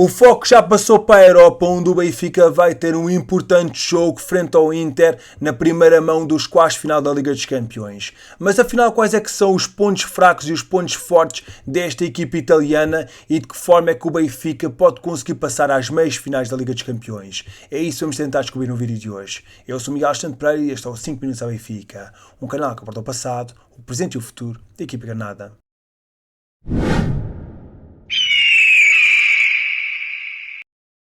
O foco já passou para a Europa, onde o Benfica vai ter um importante jogo frente ao Inter na primeira mão dos quartos de final da Liga dos Campeões. Mas afinal, quais é que são os pontos fracos e os pontos fortes desta equipa italiana e de que forma é que o Benfica pode conseguir passar às meias finais da Liga dos Campeões? É isso que vamos tentar descobrir no vídeo de hoje. Eu sou Miguel Alexandre Pereira e este é o 5 Minutos ao Benfica, um canal que aborda o passado, o presente e o futuro da equipa granada.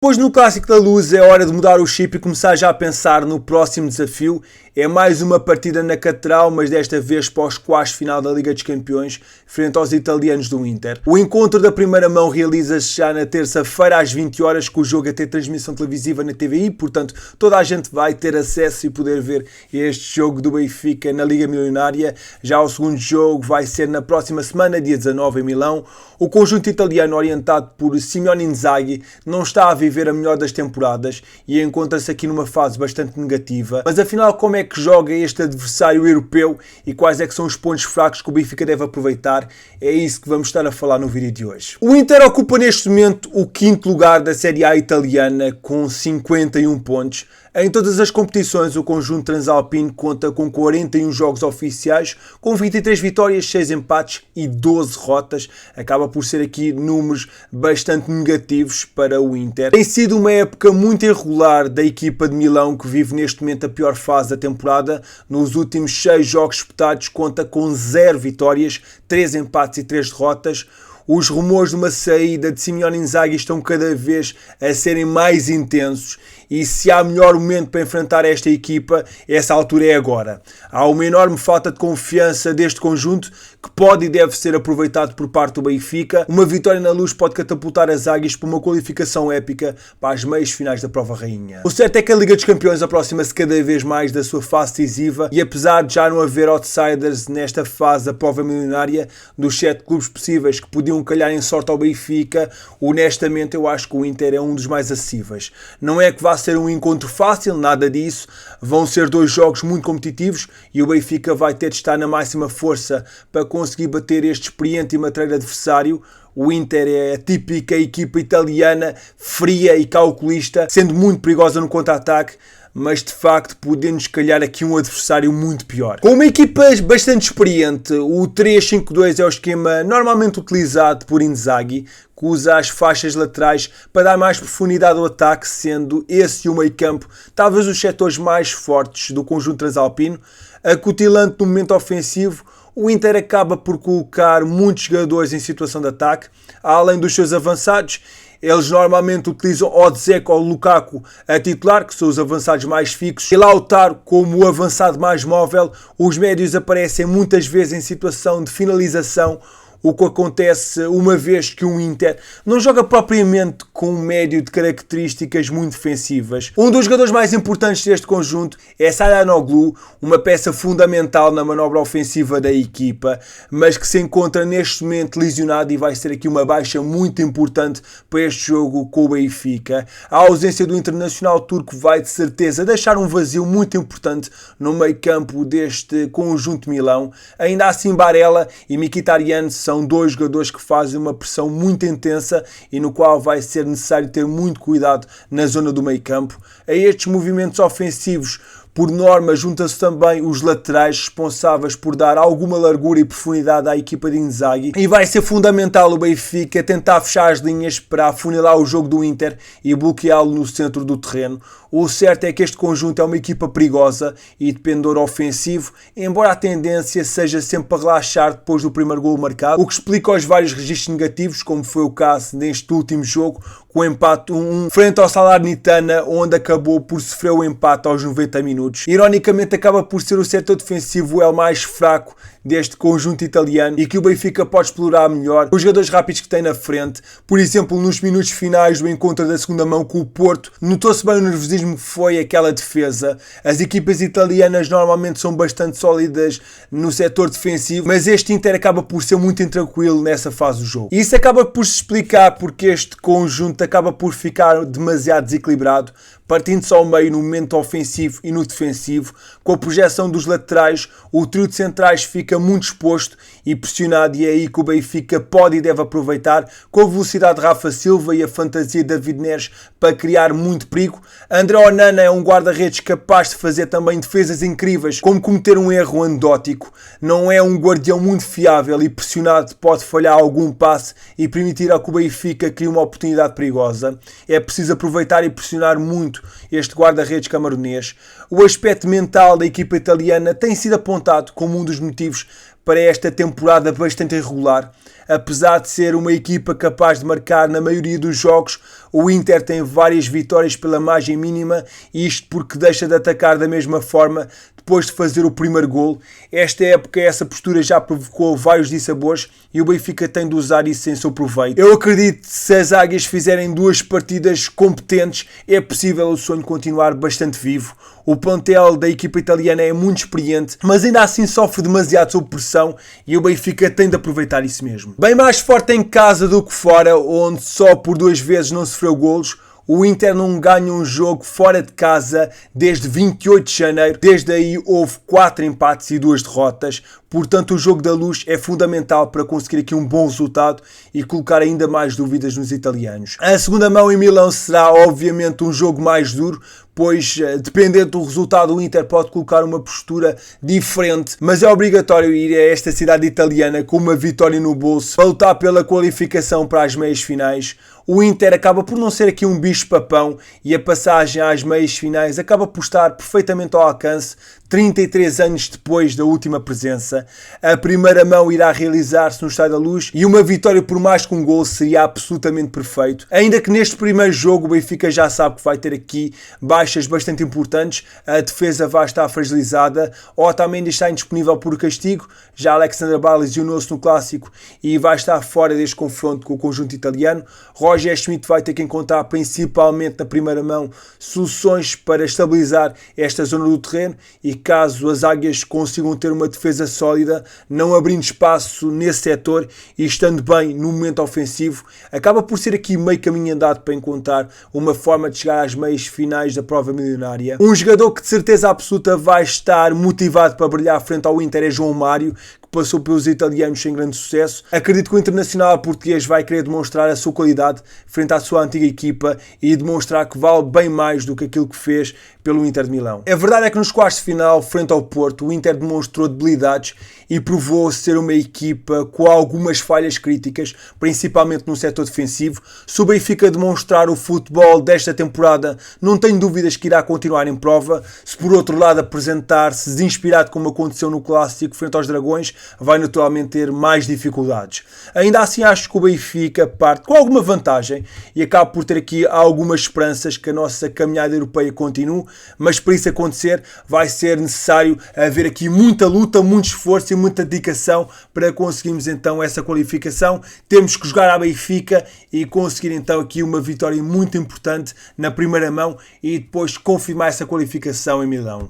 Depois no Clássico da Luz é hora de mudar o chip e começar já a pensar no próximo desafio. É mais uma partida na Catedral, mas desta vez para os quartos de final da Liga dos Campeões, frente aos italianos do Inter. O encontro da primeira mão realiza-se já na terça-feira às 20 horas, com o jogo a ter transmissão televisiva na TVI, portanto toda a gente vai ter acesso e poder ver este jogo do Benfica na Liga Milionária. Já o segundo jogo vai ser na próxima semana, dia 19, em Milão. O conjunto italiano, orientado por Simone Inzaghi, não está a viver a melhor das temporadas e encontra-se aqui numa fase bastante negativa. Mas afinal, como é que joga este adversário europeu e quais é que são os pontos fracos que o Benfica deve aproveitar? É isso que vamos estar a falar no vídeo de hoje. O Inter ocupa neste momento o quinto lugar da Série A italiana com 51 pontos. Em todas as competições, o conjunto transalpino conta com 41 jogos oficiais, com 23 vitórias, 6 empates e 12 derrotas. Acaba por ser aqui números bastante negativos para o Inter. Tem sido uma época muito irregular da equipa de Milão, que vive neste momento a pior fase da temporada. Nos últimos 6 jogos disputados, conta com 0 vitórias, 3 empates e 3 derrotas. Os rumores de uma saída de Simone Inzaghi estão cada vez a serem mais intensos e se há melhor momento para enfrentar esta equipa, essa altura é agora. Há uma enorme falta de confiança deste conjunto que pode e deve ser aproveitado por parte do Benfica. Uma vitória na Luz pode catapultar as águias para uma qualificação épica para as meias finais da Prova Rainha. O certo é que a Liga dos Campeões aproxima-se cada vez mais da sua fase decisiva e apesar de já não haver outsiders nesta fase da Prova Milionária, dos 7 clubes possíveis que podiam calhar em sorte ao Benfica, honestamente eu acho que o Inter é um dos mais acessíveis. Não é que vá ser um encontro fácil, nada disso. Vão ser 2 jogos muito competitivos e o Benfica vai ter de estar na máxima força para conseguir bater este experiente e matreiro adversário. O Inter é a típica equipa italiana, fria e calculista, sendo muito perigosa no contra-ataque, mas de facto podendo calhar aqui um adversário muito pior. Com uma equipa bastante experiente, o 3-5-2 é o esquema normalmente utilizado por Inzaghi, que usa as faixas laterais para dar mais profundidade ao ataque, sendo esse e o meio-campo talvez os setores mais fortes do conjunto transalpino. Acutilante no momento ofensivo, o Inter acaba por colocar muitos jogadores em situação de ataque, além dos seus avançados. Eles normalmente utilizam o Dzeko ou o Lukaku a titular, que são os avançados mais fixos, e Lautaro como o avançado mais móvel. Os médios aparecem muitas vezes em situação de finalização, o que acontece uma vez que o Inter não joga propriamente com um médio de características muito defensivas. Um dos jogadores mais importantes deste conjunto é Çalhanoğlu, uma peça fundamental na manobra ofensiva da equipa, mas que se encontra neste momento lesionado e vai ser aqui uma baixa muito importante para este jogo com o Benfica. A ausência do internacional turco vai de certeza deixar um vazio muito importante no meio campo deste conjunto de Milão. Ainda assim, Barella e Mkhitaryan são 2 jogadores que fazem uma pressão muito intensa e no qual vai ser necessário ter muito cuidado na zona do meio campo. A estes movimentos ofensivos, por norma, juntam-se também os laterais, responsáveis por dar alguma largura e profundidade à equipa de Inzaghi. E vai ser fundamental o Benfica tentar fechar as linhas para afunilar o jogo do Inter e bloqueá-lo no centro do terreno. O certo é que este conjunto é uma equipa perigosa e dependor ofensivo, embora a tendência seja sempre para relaxar depois do primeiro golo marcado, o que explica os vários registros negativos, como foi o caso neste último jogo, com o empate 1-1 frente ao Salernitana, onde acabou por sofrer o empate aos 90 minutos. Ironicamente, acaba por ser o setor defensivo o mais fraco deste conjunto italiano e que o Benfica pode explorar melhor os jogadores rápidos que tem na frente. Por exemplo, nos minutos finais do encontro da segunda mão com o Porto, notou-se bem o nervosismo que foi aquela defesa. As equipas italianas normalmente são bastante sólidas no setor defensivo, mas este Inter acaba por ser muito intranquilo nessa fase do jogo. E isso acaba por se explicar porque este conjunto acaba por ficar demasiado desequilibrado, partindo-se ao meio no momento ofensivo e no defensivo. Com a projeção dos laterais, o trio de centrais fica Benfica muito exposto e pressionado, e é aí que o Benfica pode e deve aproveitar, com a velocidade de Rafa Silva e a fantasia de David Neres para criar muito perigo. André Onana é um guarda-redes capaz de fazer também defesas incríveis, como cometer um erro anedótico. Não é um guardião muito fiável e pressionado pode falhar algum passe e permitir ao que o Benfica crie uma oportunidade perigosa. É preciso aproveitar e pressionar muito este guarda-redes camaronês. O aspecto mental da equipa italiana tem sido apontado como um dos motivos para esta temporada bastante irregular. Apesar de ser uma equipa capaz de marcar na maioria dos jogos, o Inter tem várias vitórias pela margem mínima, isto porque deixa de atacar da mesma forma depois de fazer o primeiro golo. Esta época essa postura já provocou vários dissabores e o Benfica tem de usar isso em seu proveito. Eu acredito que se as Águias fizerem 2 partidas competentes, é possível o sonho continuar bastante vivo. O plantel da equipa italiana é muito experiente, mas ainda assim sofre demasiado sob pressão e o Benfica tem de aproveitar isso mesmo. Bem mais forte em casa do que fora, onde só por 2 vezes não sofreu golos. O Inter não ganha um jogo fora de casa desde 28 de janeiro. Desde aí houve 4 empates e 2 derrotas. Portanto, o jogo da Luz é fundamental para conseguir aqui um bom resultado e colocar ainda mais dúvidas nos italianos. A segunda mão em Milão será obviamente um jogo mais duro, pois dependendo do resultado o Inter pode colocar uma postura diferente, mas é obrigatório ir a esta cidade italiana com uma vitória no bolso para lutar pela qualificação para as meias finais. O Inter acaba por não ser aqui um bicho-papão e a passagem às meias finais acaba por estar perfeitamente ao alcance 33 anos depois da última presença. A primeira mão irá realizar-se no Estádio da Luz e uma vitória por mais que um gol seria absolutamente perfeito. Ainda que neste primeiro jogo o Benfica já sabe que vai ter aqui baixas bastante importantes, a defesa vai estar fragilizada, Otamendi está indisponível por castigo, já Alexander Ball lesionou-se no Clássico e vai estar fora deste confronto com o conjunto italiano. Roger Schmidt vai ter que encontrar principalmente na primeira mão soluções para estabilizar esta zona do terreno e caso as Águias consigam ter uma defesa sólida, não abrindo espaço nesse setor e estando bem no momento ofensivo, acaba por ser aqui meio caminho andado para encontrar uma forma de chegar às meias finais da prova milionária. Um jogador que de certeza absoluta vai estar motivado para brilhar frente ao Inter é João Mário, que passou pelos italianos sem grande sucesso. Acredito que o internacional português vai querer demonstrar a sua qualidade frente à sua antiga equipa e demonstrar que vale bem mais do que aquilo que fez pelo Inter de Milão. A verdade é que nos quartos de final, frente ao Porto, o Inter demonstrou debilidades e provou ser uma equipa com algumas falhas críticas, principalmente no setor defensivo. Se o Benfica demonstrar o futebol desta temporada, não tenho dúvidas que irá continuar em prova. Se por outro lado apresentar-se desinspirado como aconteceu no Clássico frente aos Dragões, vai naturalmente ter mais dificuldades. Ainda assim acho que o Benfica parte com alguma vantagem e acaba por ter aqui algumas esperanças que a nossa caminhada europeia continue, mas para isso acontecer vai ser necessário haver aqui muita luta, muito esforço e muita dedicação para conseguirmos então essa qualificação. Temos que jogar à Benfica e conseguir então aqui uma vitória muito importante na primeira mão e depois confirmar essa qualificação em Milão.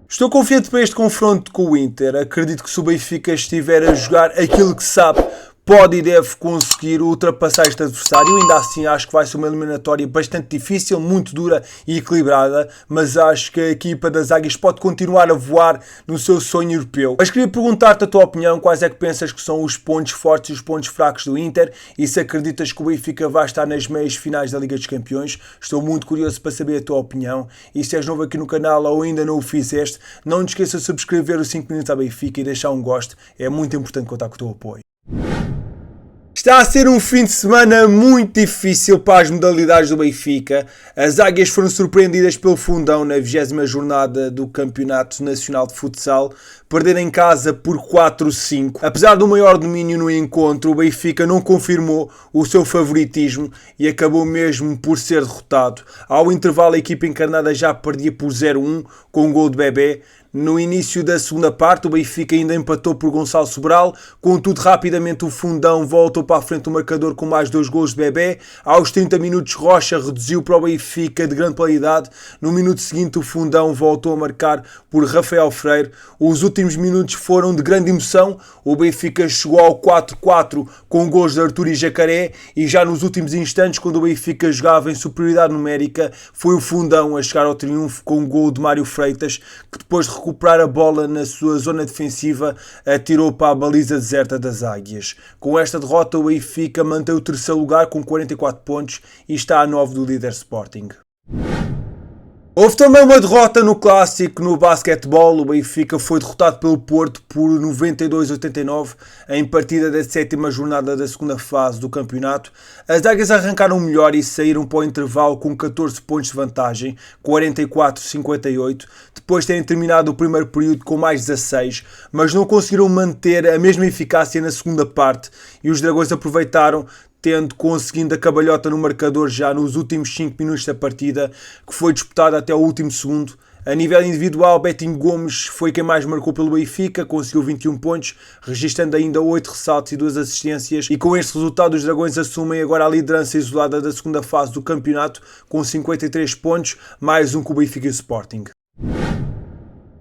Estou confiante para este confronto com o Inter. Acredito que se o Benfica estiver a jogar aquilo que sabe, pode e deve conseguir ultrapassar este adversário. Ainda assim acho que vai ser uma eliminatória bastante difícil, muito dura e equilibrada, mas acho que a equipa das Águias pode continuar a voar no seu sonho europeu. Mas queria perguntar-te a tua opinião, quais é que pensas que são os pontos fortes e os pontos fracos do Inter e se acreditas que o Benfica vai estar nas meias finais da Liga dos Campeões. Estou muito curioso para saber a tua opinião e se és novo aqui no canal ou ainda não o fizeste, não te esqueças de subscrever os 5 minutos à Benfica e deixar um gosto, é muito importante contar com o teu apoio. Está a ser um fim de semana muito difícil para as modalidades do Benfica. As Águias foram surpreendidas pelo Fundão na 20ª jornada do Campeonato Nacional de Futsal, perderam em casa por 4-5. Apesar do maior domínio no encontro, o Benfica não confirmou o seu favoritismo e acabou mesmo por ser derrotado. Ao intervalo, a equipa encarnada já perdia por 0-1 com um gol de Bebé. No início da segunda parte, o Benfica ainda empatou por Gonçalo Sobral, contudo rapidamente o Fundão voltou para a frente do marcador com mais 2 golos de Bebé. Aos 30 minutos Rocha reduziu para o Benfica de grande qualidade. No minuto seguinte o Fundão voltou a marcar por Rafael Freire. Os últimos minutos foram de grande emoção. O Benfica chegou ao 4-4 com golos de Arthur e Jacaré e já nos últimos instantes, quando o Benfica jogava em superioridade numérica, foi o Fundão a chegar ao triunfo com um gol de Mário Freitas, que depois de recuperar a bola na sua zona defensiva, atirou para a baliza deserta das Águias. Com esta derrota, o Benfica mantém o terceiro lugar com 44 pontos e está a 9 do líder Sporting. Houve também uma derrota no clássico no basquetebol. O Benfica foi derrotado pelo Porto por 92-89 em partida da sétima jornada da segunda fase do campeonato. As Águias arrancaram melhor e saíram para o intervalo com 14 pontos de vantagem, 44-58, depois de terem terminado o primeiro período com mais 16, mas não conseguiram manter a mesma eficácia na segunda parte e os Dragões aproveitaram, tendo conseguindo a cabalhota no marcador já nos últimos 5 minutos da partida, que foi disputada até o último segundo. A nível individual, Betinho Gomes foi quem mais marcou pelo Benfica, conseguiu 21 pontos, registrando ainda 8 ressaltos e 2 assistências, e com este resultado os Dragões assumem agora a liderança isolada da segunda fase do campeonato, com 53 pontos, mais um com o Benfica e o Sporting.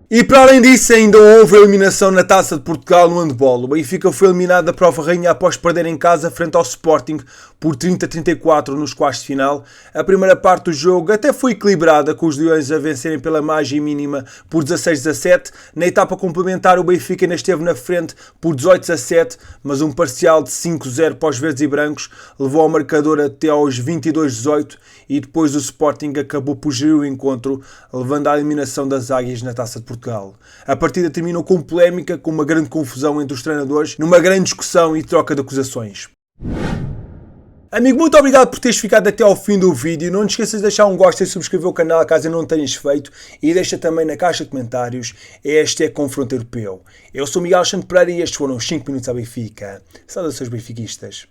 E para além disso, ainda houve a eliminação na Taça de Portugal no handball. O Benfica foi eliminado da prova rainha após perder em casa frente ao Sporting por 30-34 nos quartos de final. A primeira parte do jogo até foi equilibrada, com os Leões a vencerem pela margem mínima por 16-17. Na etapa complementar, o Benfica ainda esteve na frente por 18-17, mas um parcial de 5-0 para os verdes e brancos levou ao marcador até aos 22-18 e depois o Sporting acabou por gerir o encontro, levando à eliminação das Águias na Taça de Portugal. A partida terminou com polémica, com uma grande confusão entre os treinadores, numa grande discussão e troca de acusações. Amigo, muito obrigado por teres ficado até ao fim do vídeo. Não te esqueças de deixar um gosto e subscrever o canal caso não tenhas feito. E deixa também na caixa de comentários #Confronto Europeu. Eu sou Miguel Alexandre Pereira e estes foram os 5 minutos à Benfica. Saudações benfiquistas.